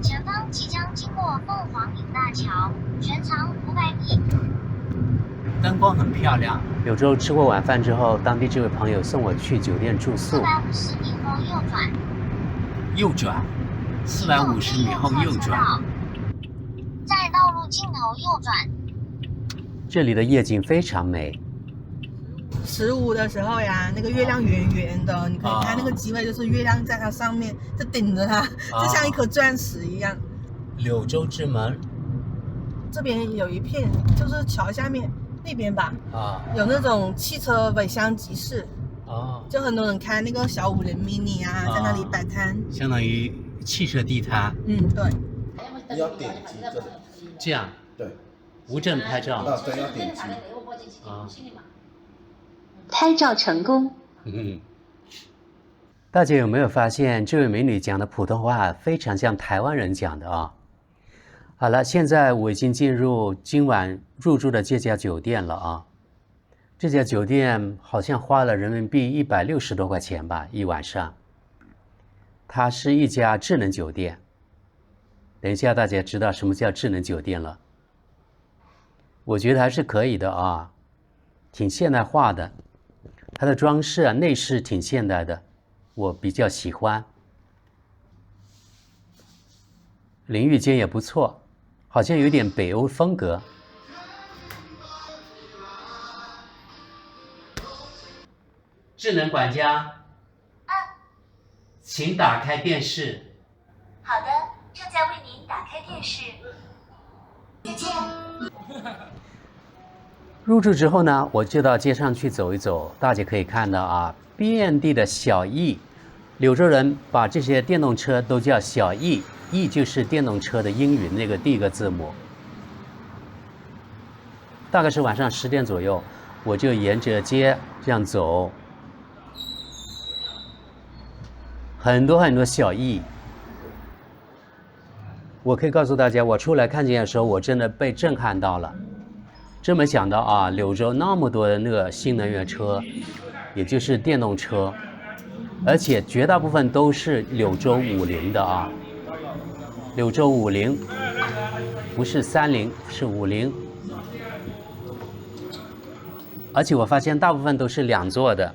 前方即将经过凤凰岭大桥，全长500米。灯光很漂亮。柳州吃过晚饭之后，当地这位朋友送我去酒店住宿。450米后右转。右转。450米后右转。在道路尽头右转。这里的夜景非常美。15的时候呀，那个月亮圆圆的，你可以看那个机位，就是月亮在它上面，就顶着它，就像一颗钻石一样。柳州之门。这边有一片，就是桥下面那边吧，有那种汽车尾箱集市，就很多人开那个小50 mini 啊，在那里摆摊，相当于汽车地摊。对。你要点击这里。这样。对。无证拍照。对，要点击。拍照成功。大家有没有发现这位美女讲的普通话非常像台湾人讲的啊？好了，现在我已经进入今晚入住的这家酒店了啊。这家酒店好像花了人民币160多块钱吧，一晚上。它是一家智能酒店。等一下大家知道什么叫智能酒店了。我觉得还是可以的啊，挺现代化的。它的装饰啊，内饰挺现代的，我比较喜欢。淋浴间也不错，好像有点北欧风格。智能管家，请打开电视。好的，正在为您打开电视。再见。入住之后呢，我就到街上去走一走，大家可以看到啊，遍地的小 E， 柳州人把这些电动车都叫小 E，E 就是电动车的英语那个第一个字母。大概是晚上10点左右，我就沿着街这样走，很多很多小 E。我可以告诉大家，我出来看见的时候，我真的被震撼到了。真没想到啊，柳州那么多的那个新能源车，也就是电动车，而且绝大部分都是柳州50的啊。柳州50，不是30，是50。而且我发现大部分都是2座的。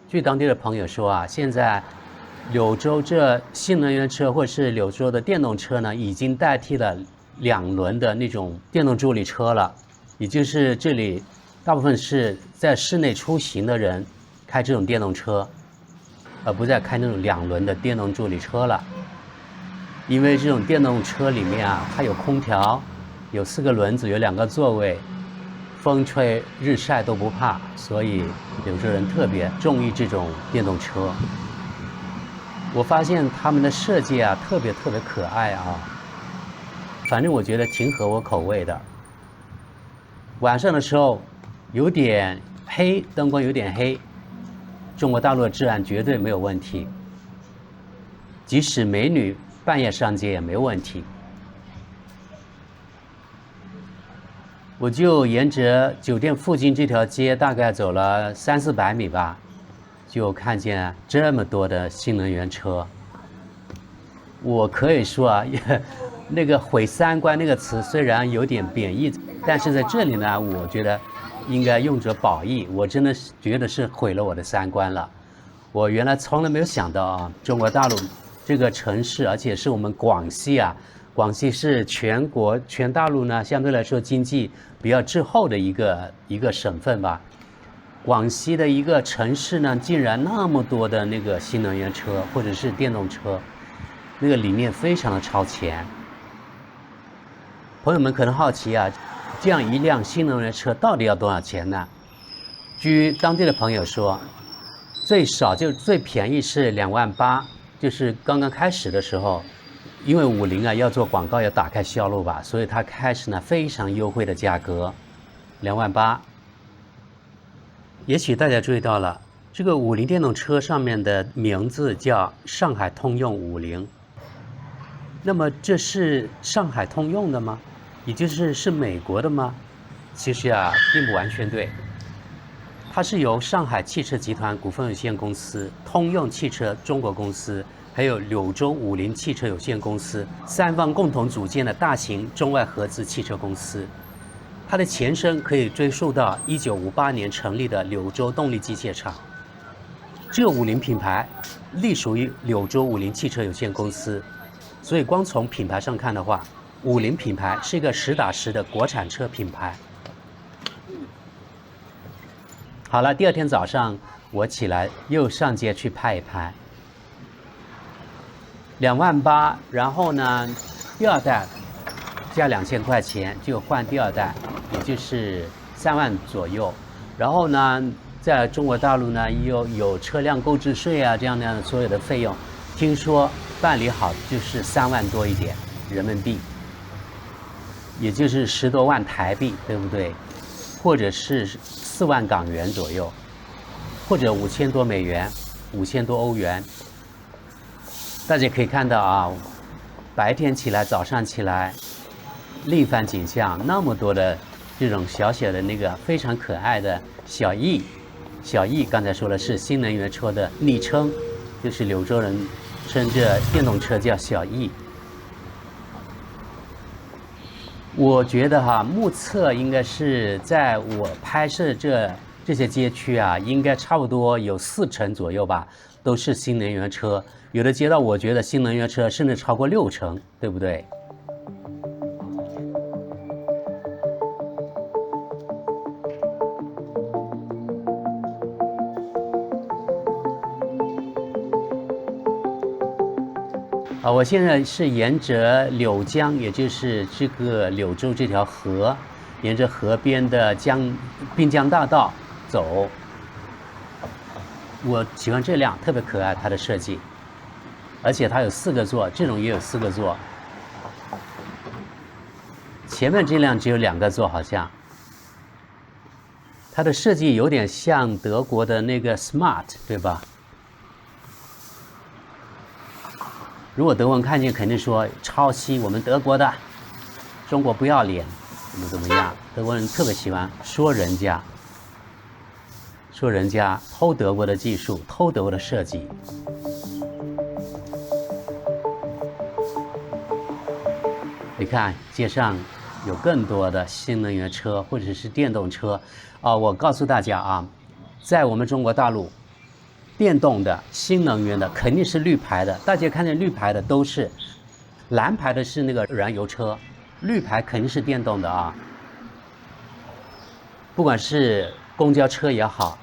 据当地的朋友说啊，现在柳州这新能源车或是柳州的电动车呢，已经代替了2轮的那种电动助力车了，也就是这里大部分是在室内出行的人开这种电动车，而不再开那种2轮的电动助力车了。因为这种电动车里面啊，它有空调，有4个轮子，有2个座位，风吹日晒都不怕，所以柳州人特别中意这种电动车。我发现他们的设计啊，特别可爱啊。反正我觉得挺合我口味的。晚上的时候有点黑，灯光有点黑，中国大陆的治安绝对没有问题，即使美女半夜上街也没问题。我就沿着酒店附近这条街大概走了300-400米吧，就看见这么多的新能源车。我可以说啊，那个毁三观那个词虽然有点贬义，但是在这里呢，我觉得应该用着褒义。我真的觉得是毁了我的3观了。我原来从来没有想到啊，中国大陆这个城市，而且是我们广西啊，广西是全大陆呢相对来说经济比较滞后的一个省份吧。广西的一个城市呢，竟然那么多的那个新能源车或者是电动车，那个理念非常的超前。朋友们可能好奇啊，这样一辆新能源车到底要多少钱呢？据当地的朋友说，最少就最便宜是28000，就是刚刚开始的时候，因为50啊要做广告要打开销路吧，所以它开始呢非常优惠的价格，28000。也许大家注意到了，这个50电动车上面的名字叫上海通用50。那么这是上海通用的吗？也就是美国的吗？其实啊，并不完全对。它是由上海汽车集团股份有限公司、通用汽车中国公司还有柳州五菱汽车有限公司3方共同组建的大型中外合资汽车公司。它的前身可以追溯到1958年成立的柳州动力机械厂。这五菱品牌隶属于柳州五菱汽车有限公司，所以光从品牌上看的话，五菱品牌是一个实打实的国产车品牌。好了，第二天早上我起来又上街去拍一拍，28000，然后呢，第二代加2000块钱就换第二代，也就是3万左右。然后呢，在中国大陆呢又有车辆购置税啊这样的所有的费用，听说办理好就是3万多一点人民币，也就是10多万台币，对不对？或者是4万港元左右，或者5000多美元，5000多欧元。大家可以看到啊，白天起来，早上起来，另一番景象，那么多的这种小小的那个非常可爱的小 E， 小 E 刚才说的是新能源车的昵称，就是柳州人称这电动车叫小 E。我觉得哈，目测应该是在我拍摄这些街区啊，应该差不多有40%左右吧，都是新能源车。有的街道我觉得新能源车甚至超过60%，对不对？我现在是沿着柳江，也就是这个柳州这条河，沿着河边的滨江大道走。我喜欢这辆，特别可爱，它的设计，而且它有4个座，这种也有4个座。前面这辆只有2个座，好像。它的设计有点像德国的那个 Smart， 对吧？如果德国人看见，肯定说抄袭我们德国的，中国不要脸，怎么样？德国人特别喜欢说人家偷德国的技术，偷德国的设计。你看街上有更多的新能源车或者是电动车我告诉大家啊，在我们中国大陆，电动的新能源的肯定是绿牌的，大家看见绿牌的都是，蓝牌的是那个燃油车，绿牌肯定是电动的啊。不管是公交车也好，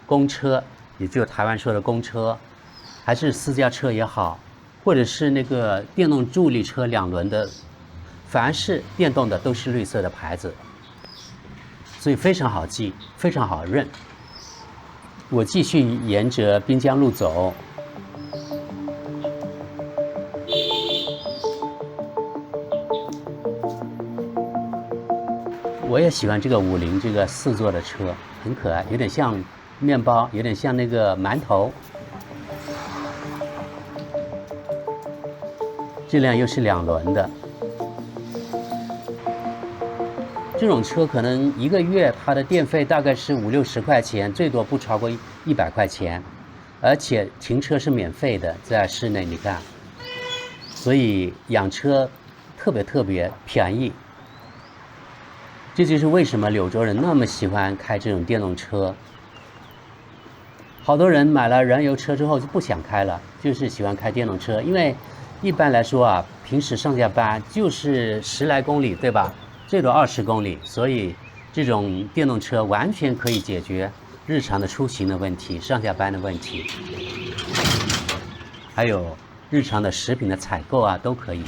公车，也就是台湾说的公车，还是私家车也好，或者是那个电动助力车2轮的，凡是电动的都是绿色的牌子，所以非常好记，非常好认。我继续沿着滨江路走，我也喜欢这个五菱这个4座的车，很可爱，有点像面包，有点像那个馒头。这辆又是2轮的，这种车可能1个月它的电费大概是50-60块钱，最多不超过100块钱，而且停车是免费的，在室内你看，所以养车特别便宜。这就是为什么柳州人那么喜欢开这种电动车。好多人买了燃油车之后就不想开了，就是喜欢开电动车，因为一般来说啊，平时上下班就是10来公里，对吧？最多20公里，所以这种电动车完全可以解决日常的出行的问题、上下班的问题，还有日常的食品的采购啊，都可以。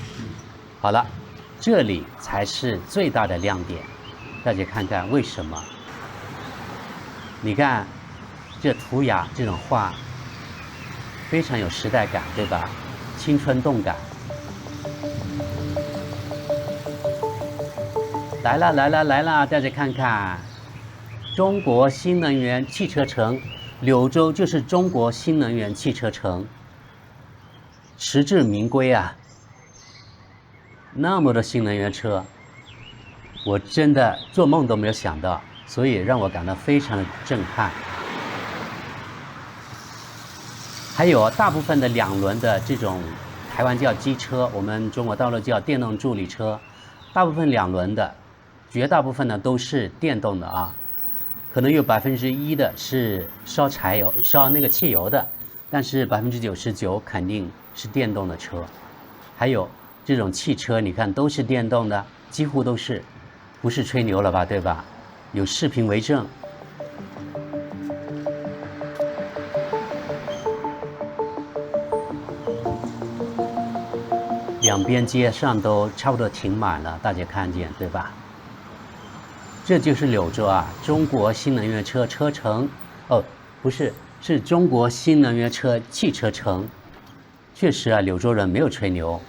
好了，这里才是最大的亮点，大家看看为什么？你看这涂鸦这种画，非常有时代感，对吧？青春动感。来了，大家看看，中国新能源汽车城，柳州就是中国新能源汽车城，实至名归啊！那么多新能源车，我真的做梦都没有想到，所以让我感到非常的震撼。还有大部分的2轮的这种，台湾叫机车，我们中国大陆叫电动助力车，大部分2轮的，绝大部分呢都是电动的啊，可能有1%的是烧柴油、烧那个汽油的，但是99%肯定是电动的车。还有这种汽车，你看都是电动的，几乎都是，不是吹牛了吧，对吧？有视频为证。两边街上都差不多停满了，大家看见对吧？这就是柳州啊，中国新能源车车城，哦，不是，是中国新能源车汽车城。确实啊，柳州人没有吹牛。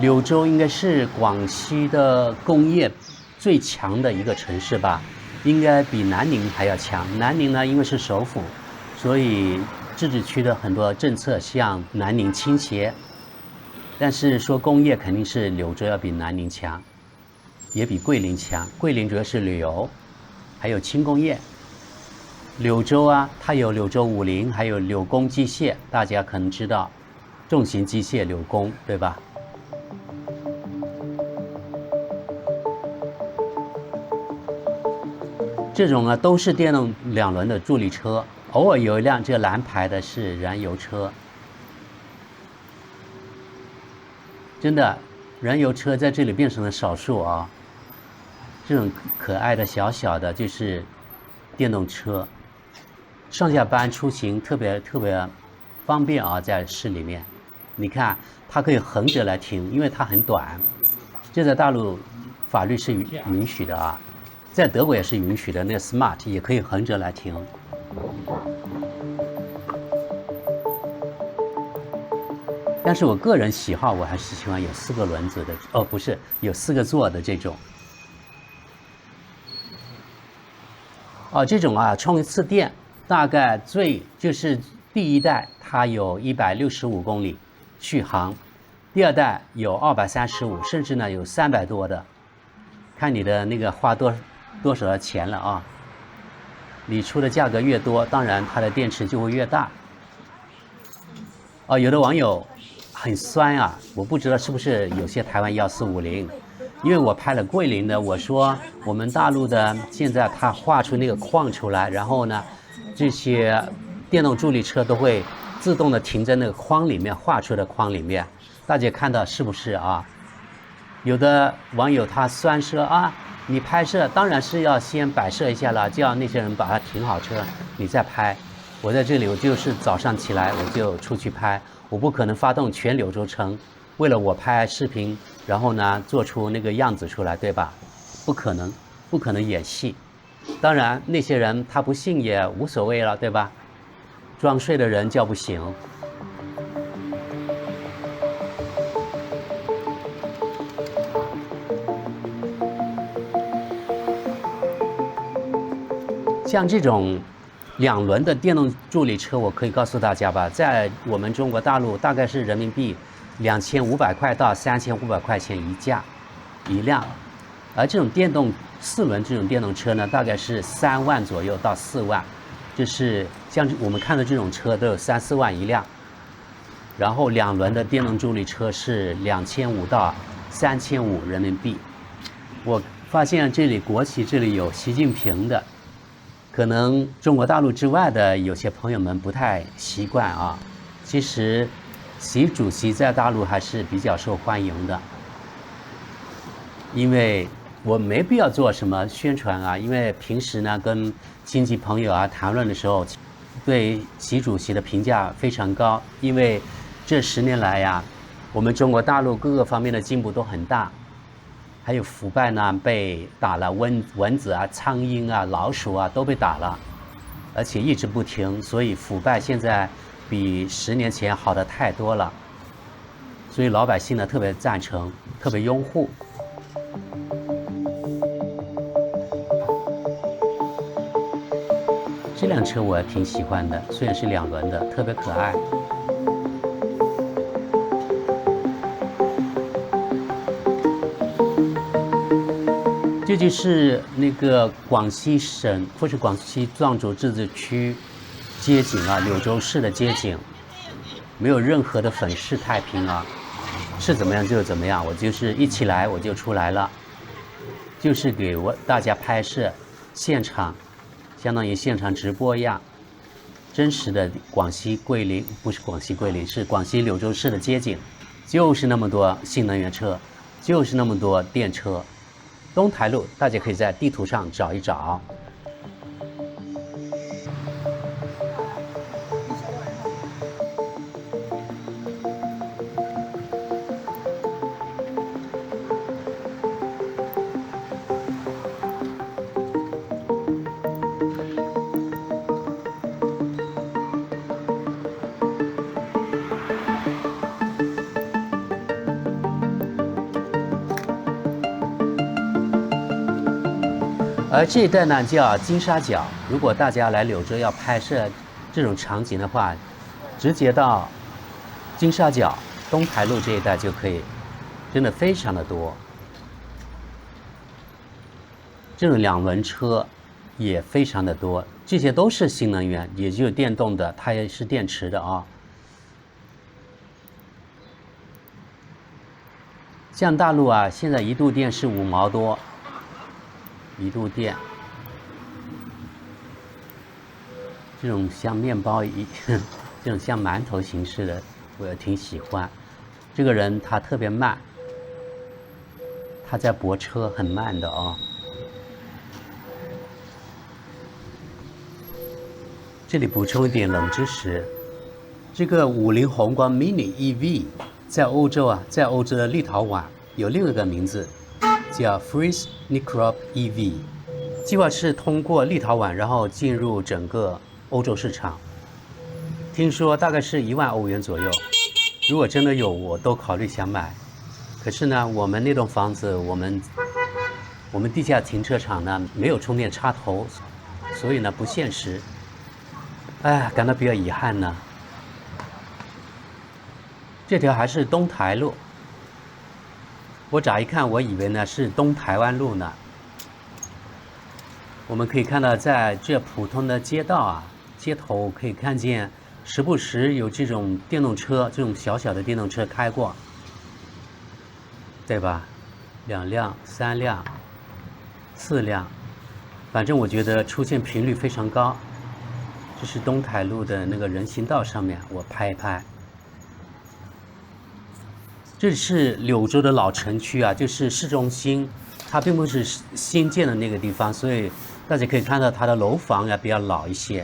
柳州应该是广西的工业最强的一个城市吧。应该比南宁还要强。南宁呢，因为是首府，所以自治区的很多政策向南宁倾斜。但是说工业肯定是柳州要比南宁强，也比桂林强。桂林主要是旅游，还有轻工业。柳州啊，它有柳州武林，还有柳工机械，大家可能知道，重型机械柳工，对吧？这种呢都是电动2轮的助力车，偶尔有一辆这个蓝牌的是燃油车。真的，燃油车在这里变成了少数啊。这种可爱的小小的就是电动车，上下班出行特别方便啊，在市里面。你看，它可以横着来停，因为它很短。这在大陆法律是允许的啊。在德国也是允许的，那个 Smart 也可以横着来停。但是我个人喜好，我还是喜欢有4个轮子的，哦，不是，有4个座的这种。哦，这种啊，充一次电大概就是第1代它有165公里续航，第2代有235，甚至呢有300多的，看你的那个花多少的钱了啊！你出的价格越多，当然它的电池就会越大。哦，有的网友很酸啊，我不知道是不是有些台湾1450，因为我拍了桂林的，我说我们大陆的现在它画出那个框出来，然后呢，这些电动助力车都会自动的停在那个框里面，画出的框里面，大家看到是不是啊？有的网友他酸说啊，你拍摄当然是要先摆设一下了，叫那些人把它停好车，你再拍。我在这里，我就是早上起来我就出去拍，我不可能发动全柳州城，为了我拍视频，然后呢做出那个样子出来，对吧？不可能，不可能演戏。当然那些人他不信也无所谓了，对吧？装睡的人叫不醒。像这种2轮的电动助力车，我可以告诉大家吧，在我们中国大陆大概是人民币2500块到3500块钱一辆，而这种电动4轮这种电动车呢，大概是3万左右到4万，就是像我们看的这种车都有3、4万一辆，然后2轮的电动助力车是2500到3500人民币。我发现这里国旗这里有习近平的。可能中国大陆之外的有些朋友们不太习惯啊。其实，习主席在大陆还是比较受欢迎的。因为我没必要做什么宣传啊，因为平时呢跟亲戚朋友啊谈论的时候，对习主席的评价非常高。因为这10年来呀，我们中国大陆各个方面的进步都很大。还有腐败呢，被打了蚊子啊、苍蝇啊、老鼠啊都被打了，而且一直不停，所以腐败现在比10年前好的太多了。所以老百姓呢特别赞成，特别拥护。这辆车我挺喜欢的，虽然是2轮的，特别可爱。这这就是那个广西省或是广西壮族自治区街景啊，柳州市的街景，没有任何的粉饰太平啊，是怎么样就怎么样。我就是一起来我就出来了，就是给大家拍摄现场，相当于现场直播一样，真实的广西桂林，不是广西桂林，是广西柳州市的街景，就是那么多新能源车，就是那么多电车。东台路大家可以在地图上找一找。而这一带呢叫金沙角。如果大家来柳州要拍摄这种场景的话，直接到金沙角东台路这一带就可以，真的非常的多。这种两轮车也非常的多，这些都是新能源，也就是电动的，它也是电池的啊。像大陆啊，现在1度电是5毛多。1度电，这种像面包这种像馒头形式的，我也挺喜欢。这个人他特别慢，他在泊车很慢的哦。这里补充一点冷知识，这个50宏光 mini EV 在欧洲啊，在欧洲的立陶宛有另一个名字。叫 Freeze Nicrop EV， 计划是通过立陶宛，然后进入整个欧洲市场。听说大概是1万欧元左右。如果真的有，我都考虑想买。可是呢，我们那栋房子，我们地下停车场呢没有充电插头，所以呢不现实。哎，感到比较遗憾呢。这条还是东台路。我乍一看，我以为呢是东台湾路呢。我们可以看到，在这普通的街道啊、街头，可以看见时不时有这种电动车，这种小小的电动车开过，对吧？2辆、3辆、4辆，反正我觉得出现频率非常高。这是东台路的那个人行道上面，我拍一拍。这是柳州的老城区啊，就是市中心，它并不是新建的那个地方，所以大家可以看到它的楼房呀比较老一些。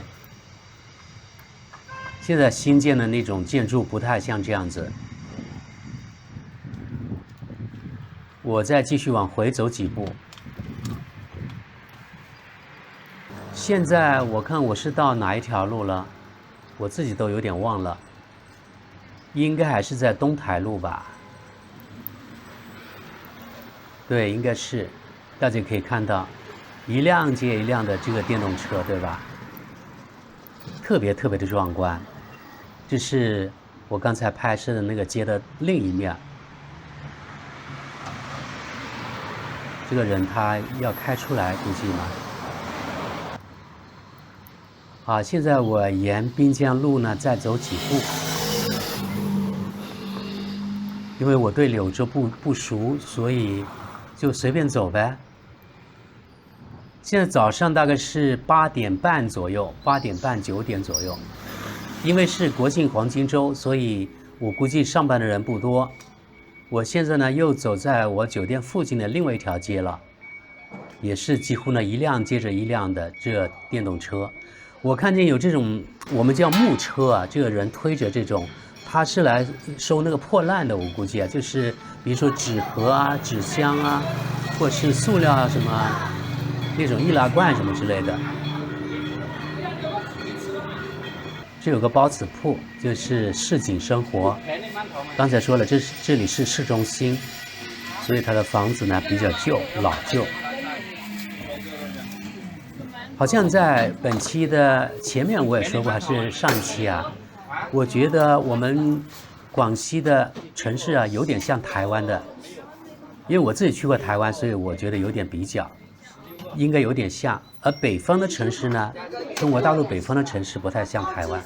现在新建的那种建筑不太像这样子。我再继续往回走几步。现在我看我是到哪一条路了，我自己都有点忘了，应该还是在东台路吧。对，应该是，大家可以看到，一辆接一辆的这个电动车，对吧？特别特别的壮观。这是我刚才拍摄的那个街的另一面。这个人他要开出来，估计嘛。好，现在我沿滨江路呢再走几步。因为我对柳州不熟，所以就随便走呗。现在早上大概是8点半左右，8点半9点左右。因为是国庆黄金周，所以我估计上班的人不多。我现在呢又走在我酒店附近的另外一条街了，也是几乎呢一辆接着一辆的这电动车。我看见有这种我们叫木车啊，这个人推着这种，他是来收那个破烂的，我估计啊，就是比如说纸盒啊、纸箱啊，或是塑料啊什么那种易拉罐什么之类的。这有个包子铺，就是市井生活。刚才说了，这里是市中心，所以它的房子呢比较旧，老旧。好像在本期的前面我也说过，还是上一期啊，我觉得我们广西的城市啊有点像台湾的，因为我自己去过台湾，所以我觉得有点比较。应该有点像，而北方的城市呢，中国大陆北方的城市不太像台湾，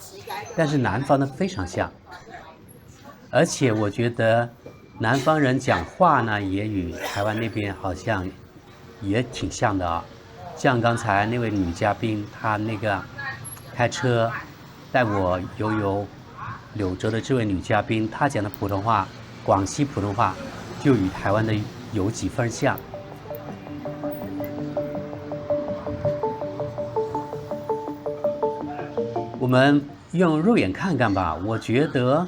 但是南方的非常像。而且我觉得南方人讲话呢，也与台湾那边好像也挺像的啊。像刚才那位女嘉宾，她那个开车带我游柳州的这位女嘉宾，她讲的普通话，广西普通话就与台湾的有几分像。我们用肉眼看看吧，我觉得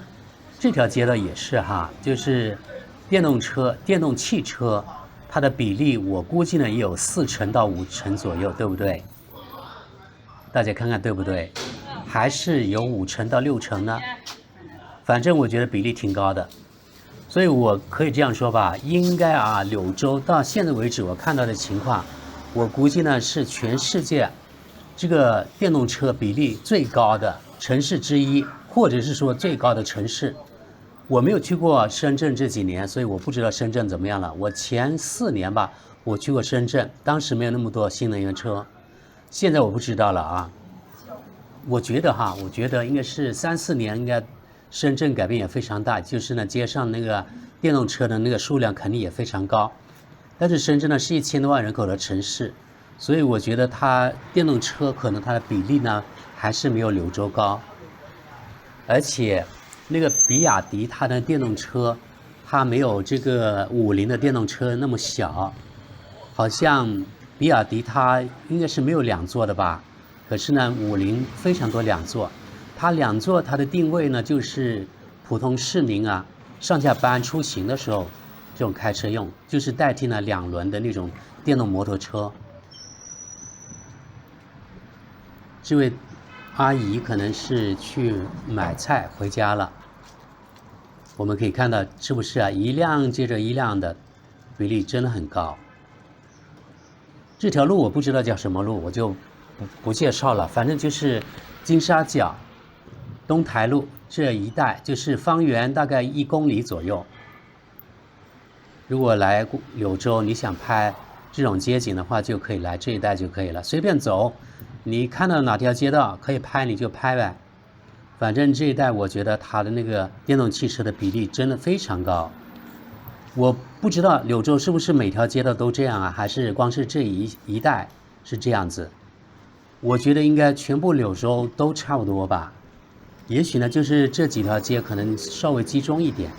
这条街道也是哈，就是电动汽车，它的比例我估计呢也有40%到50%左右，对不对？大家看看对不对？还是有50%到60%呢？反正我觉得比例挺高的，所以我可以这样说吧，应该啊，柳州到现在为止我看到的情况，我估计呢是全世界这个电动车比例最高的城市之一，或者是说最高的城市。我没有去过深圳这几年，所以我不知道深圳怎么样了。我前4年吧，我去过深圳，当时没有那么多新能源车，现在我不知道了啊。我觉得应该是3、4年，应该深圳改变也非常大，就是呢街上那个电动车的那个数量肯定也非常高。但是深圳呢是1000多万人口的城市，所以我觉得它电动车可能它的比例呢还是没有柳州高，而且那个比亚迪它的电动车，它没有这个50的电动车那么小，好像比亚迪它应该是没有2座的吧，可是呢50非常多2座，它2座它的定位呢就是普通市民啊上下班出行的时候这种开车用，就是代替了2轮的那种电动摩托车。这位阿姨可能是去买菜回家了，我们可以看到是不是啊，一辆接着一辆的，比例真的很高。这条路我不知道叫什么路，我就不介绍了，反正就是金沙角东台路这一带，就是方圆大概1公里左右。如果来柳州你想拍这种街景的话，就可以来这一带就可以了，随便走，你看到哪条街道可以拍你就拍呗。反正这一带我觉得它的那个电动汽车的比例真的非常高。我不知道柳州是不是每条街道都这样啊，还是光是这一带是这样子。我觉得应该全部柳州都差不多吧，也许呢就是这几条街可能稍微集中一点，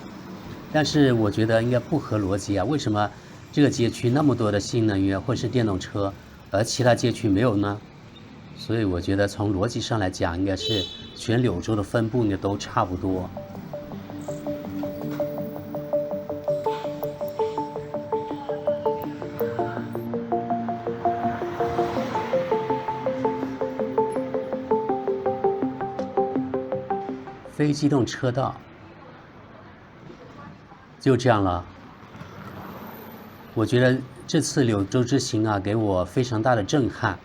但是我觉得应该不合逻辑啊，为什么这个街区那么多的新能源或是电动车，而其他街区没有呢？所以我觉得从逻辑上来讲，应该是全柳州的分布呢都差不多。非机动车道就这样了。我觉得这次柳州之行啊，给我非常大的震撼，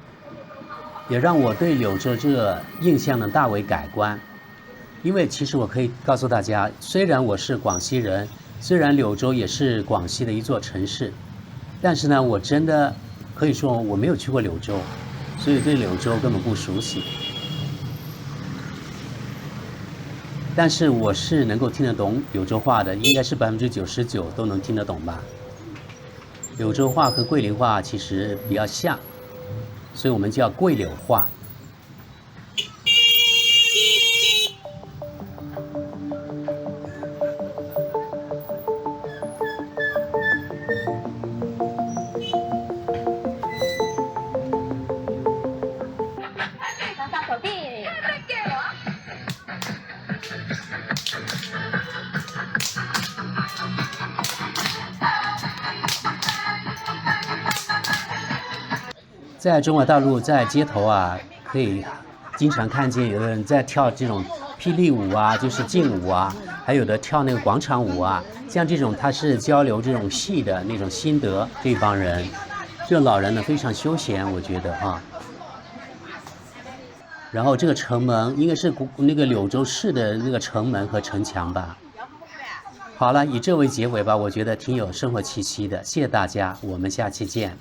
也让我对柳州这个印象呢大为改观。因为其实我可以告诉大家，虽然我是广西人，虽然柳州也是广西的一座城市，但是呢我真的可以说我没有去过柳州，所以对柳州根本不熟悉。但是我是能够听得懂柳州话的，应该是99%都能听得懂吧。柳州话和桂林话其实比较像，所以我们叫桂柳话。在中国大陆，在街头啊，可以经常看见有的人在跳这种霹雳舞啊，就是劲舞啊，还有的跳那个广场舞啊，像这种他是交流这种戏的那种心得，这帮人，这老人呢非常休闲，我觉得啊。然后这个城门应该是那个柳州市的那个城门和城墙吧。好了，以这为结尾吧，我觉得挺有生活气息的，谢谢大家，我们下期见。